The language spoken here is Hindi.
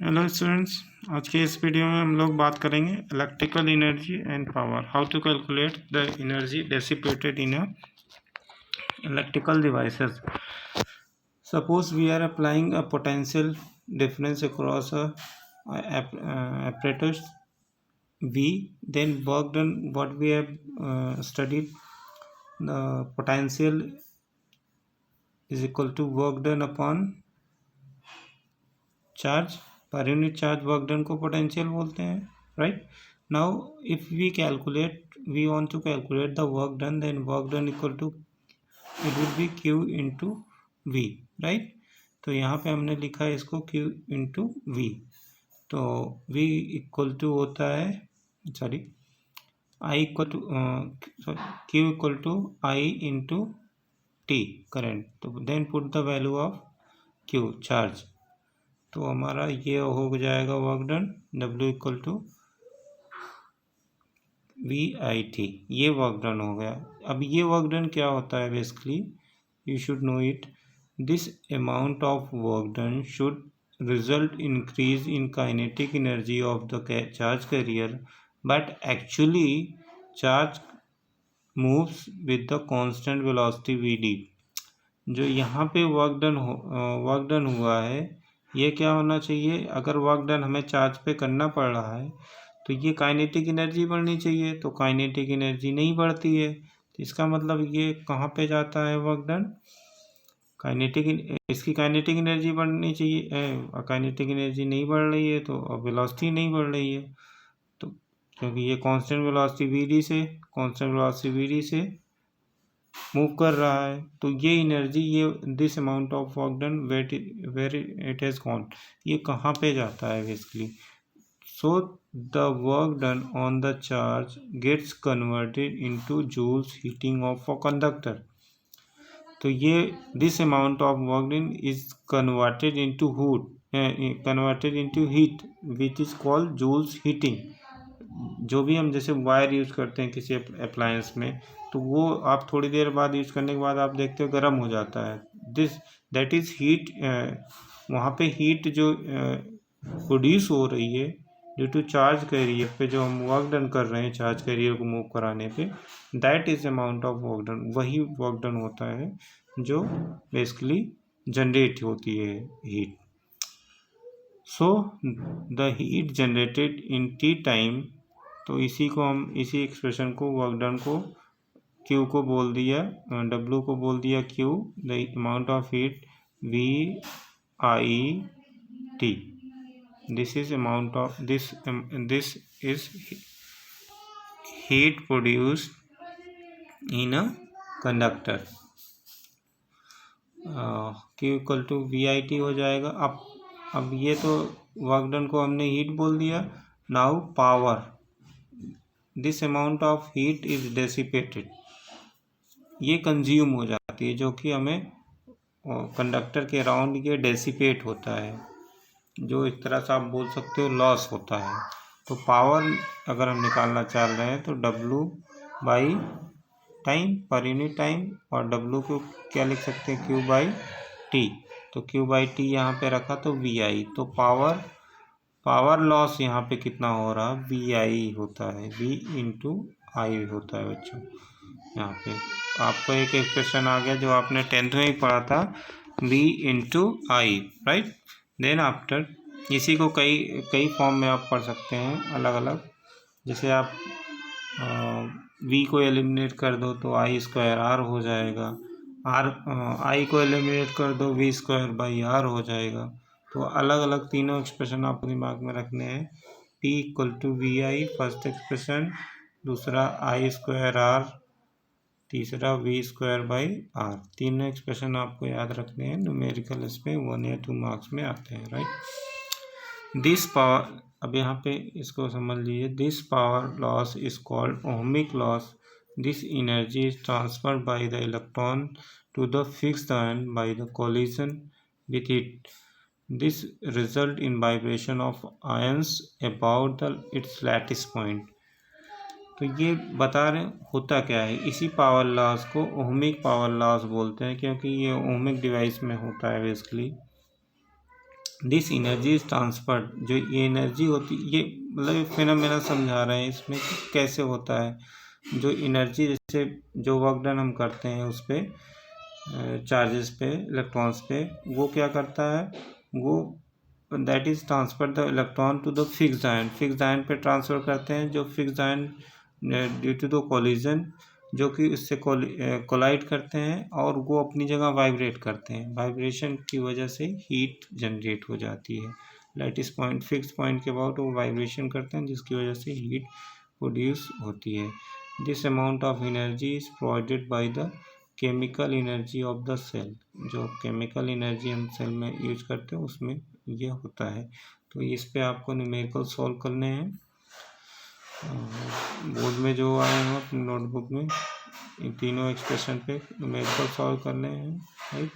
हेलो स्टूडेंट्स, आज के इस वीडियो में हम लोग बात करेंगे electrical energy and power, how to calculate the energy dissipated in electrical devices. Suppose we are applying a potential difference across a apparatus V, then work done what we have studied, the potential is equal to work done upon charge पर यूनिट चार्ज वर्क डन को पोटेंशियल बोलते हैं. Right now if we calculate we want to calculate the work done, then work done equal to it will be Q into V. Right, तो यहाँ पे हमने लिखा है इसको क्यू इंटू वी. तो वी इक्वल टू होता है I equal to Q equal to I into T current. तो then put the value of Q charge. तो हमारा ये हो जाएगा work done W equal to VIT. ये वर्क डन हो गया. अब ये वर्क डन क्या होता है basically, you should know it. This amount of work done should result increase in kinetic energy of the charge carrier, but actually charge moves with the constant velocity VD. जो यहाँ पे वर्क डन हुआ है, ये क्या होना चाहिए, अगर वर्क डन हमें चार्ज पे करना पड़ रहा है तो ये काइनेटिक एनर्जी बढ़नी चाहिए. तो काइनेटिक एनर्जी नहीं बढ़ती है, तो इसका मतलब ये कहाँ पे जाता है वर्क डन, इसकी काइनेटिक एनर्जी बढ़नी चाहिए. काइनेटिक एनर्जी नहीं बढ़ रही है तो वेलोसिटी नहीं बढ़ रही है. तो क्योंकि ये कांस्टेंट वेलोसिटी VD से मूव कर रहा है, तो ये एनर्जी, ये this amount of work done where it has gone, ये कहाँ पे जाता है basically. So the work done on the charge gets converted into joules heating of a conductor. तो ये this amount of work done is converted into heat which is called joules heating. जो भी हम जैसे वायर यूज करते हैं किसी अप्लायंस में, तो वो आप थोड़ी देर बाद यूज करने के बाद आप देखते हो गर्म हो जाता है. That is heat. वहाँ पे हीट जो प्रोड्यूस हो रही है ड्यू टू चार्ज कैरियर पे, जो हम वर्क डन कर रहे हैं चार्ज कैरियर को मूव कराने पे, that is amount of work done. वही वर्क डन होता है जो बेसिकली जनरेट होती है heat. So the heat generated in T time, तो इसी एक्सप्रेशन को वर्क डन को Q को बोल दिया, W को बोल दिया Q, the amount of heat VIT. This is amount of this is heat produced in a conductor. Q equal to VIT हो जाएगा. अब ये तो वर्क डन को हमने हीट बोल दिया. Now power, this amount of heat is dissipated, ये कंज्यूम हो जाती है, जो कि हमें कंडक्टर के अराउंड ये डेसिपेट होता है, जो एक तरह से आप बोल सकते हो लॉस होता है. तो पावर अगर हम निकालना चाह रहे हैं तो W by time, per unit time, और W को क्या लिख सकते हैं, Q बाई T. तो Q बाई T यहाँ पे रखा तो VI. तो पावर लॉस यहाँ पे कितना हो रहा, VI होता है, V इंटू आई होता है बच्चों. यहाँ पे आपको एक एक्सप्रेशन आ गया जो आपने 10th में ही पढ़ा था, V इंटू आई. राइट, देन आफ्टर इसी को कई फॉर्म में आप पढ़ सकते हैं अलग अलग. जैसे आप V को एलिमिनेट कर दो तो I² R हो जाएगा, I को एलिमिनेट कर दो V² बाई R हो जाएगा. तो अलग अलग तीनों एक्सप्रेशन आपको दिमाग में रखने हैं. P equal to VI first expression, दूसरा I² R, तीसरा V² बाई R. तीनों एक्सप्रेशन आपको याद रखने हैं. न्यूमेरिकल इसमें 1 या 2 मार्क्स में आते हैं. राइट, दिस पावर, अब यहाँ पे इसको समझ लीजिए. This power loss is called ohmic loss. This energy is transferred by the electron to the fixed ion by the collision with it. This result in vibration of ions about the its lattice point. तो ये बता रहे होता क्या है, इसी पावर लॉस को ओहमिक पावर लॉस बोलते हैं, क्योंकि ये ओहमिक डिवाइस में होता है basically. This energy is transferred, जो ये एनर्जी होती, ये मतलब फिनोमेना समझा रहे हैं इसमें कि कैसे होता है। जो एनर्जी, जैसे जो वर्क डन हम करते हैं उस पर चार्जेस पे, इलेक्ट्रॉन्स पे, वो क्या करता है, वो that is transfer the electron to the fixed ion, fixed ion पे ट्रांसफ़र करते हैं। जो fixed ion due to the collision, जो कि इससे कोलाइड करते हैं और वो अपनी जगह वाइब्रेट करते हैं। वाइब्रेशन की वजह से हीट जनरेट हो जाती है। लैटिस पॉइंट, फिक्स पॉइंट के अबाउट वो वाइब्रेशन करते हैं, जिसकी वजह से हीट प्रोड्यूस होती है। This amount of energy is provided by the chemical energy of the cell, जो केमिकल एनर्जी हम सेल में यूज करते हैं उसमें ये होता है। तो इस पे आपको न्यूमेरिकल सॉल्व करने हैं। बोर्ड में जो आए हैं अपनी नोटबुक में, इन तीनों एक्सप्रेशन पे न्यूमेरिकल सॉल्व करने हैं, राइट।